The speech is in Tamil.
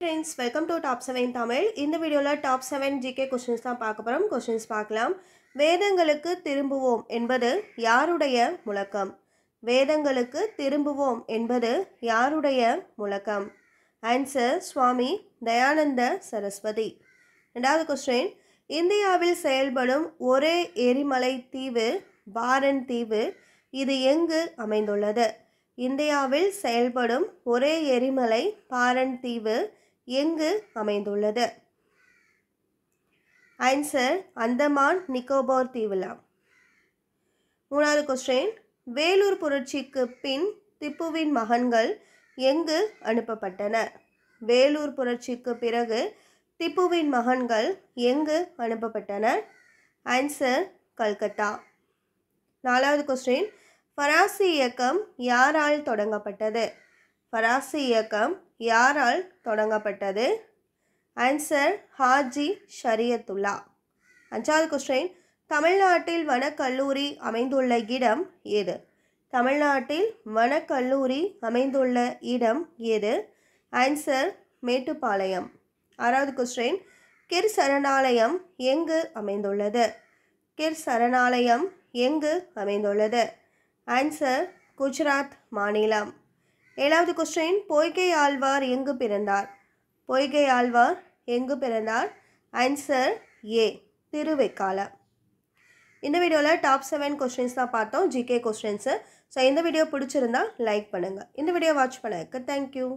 Friends, welcome to Top 7 Tamil. இந்த வீடியோல Top 7 GK questions தான் பார்க்க போறோம். Questions பார்க்கலாம். வேதங்களுக்கு திரும்புவோம் என்பது யாருடைய முழக்கம்? வேதங்களுக்கு திரும்புவோம் என்பது யாருடைய முழக்கம்? Answer சுவாமி தயானந்த சரஸ்வதி. இரண்டாவது question, இந்தியாவில் செயல்படும் ஒரே எரிமலை தீவு பாரன் தீவு. இது எங்கு அமைந்துள்ளது? இந்தியாவில் செயல்படும் ஒரே எரிமலை பாரன் தீவு எங்கு அமைந்துள்ளது? ஆன்சர் அந்தமான் நிக்கோபார் தீவுல. மூணாவது கொஸ்டின், வேலூர் புரட்சிக்கு பின் திப்புவின் மகன்கள் எங்கு அனுப்பப்பட்டனர்? வேலூர் புரட்சிக்கு பிறகு திப்புவின் மகன்கள் எங்கு அனுப்பப்பட்டனர்? ஆன்சர் கல்கத்தா. நாலாவது கொஸ்டின், ஃபராசி இயக்கம் யாரால் தொடங்கப்பட்டது? ஃபராசி இயக்கம் யாரால் தொடங்கப்பட்டது? ஆன்சர் ஹாஜி ஷரியத்துல்லா. அஞ்சாவது கொஸ்டின், தமிழ்நாட்டில் வனக்கல்லூரி அமைந்துள்ள இடம் எது? தமிழ்நாட்டில் வனக்கல்லூரி அமைந்துள்ள இடம் எது? ஆன்சர் மேட்டுப்பாளையம். ஆறாவது கொஸ்டின், கிர் சரணாலயம் எங்கு அமைந்துள்ளது? கிர் சரணாலயம் எங்கு அமைந்துள்ளது? ஆன்சர் குஜராத் மாநிலம். ஏழாவது கொஸ்டின், பொய்கை ஆழ்வார் எங்கு பிறந்தார்? பொய்கை ஆழ்வார் எங்கு பிறந்தார்? ஆன்சர் ஏ திருவைக்கால. இந்த வீடியோவில் டாப் 7 கொஸ்டின்ஸ் தான் பார்த்தோம், ஜிகே கொஸ்டின்ஸு. ஸோ இந்த வீடியோ பிடிச்சிருந்தா லைக் பண்ணுங்கள். இந்த வீடியோ வாட்ச் பண்ணதுக்கு தேங்க்யூ.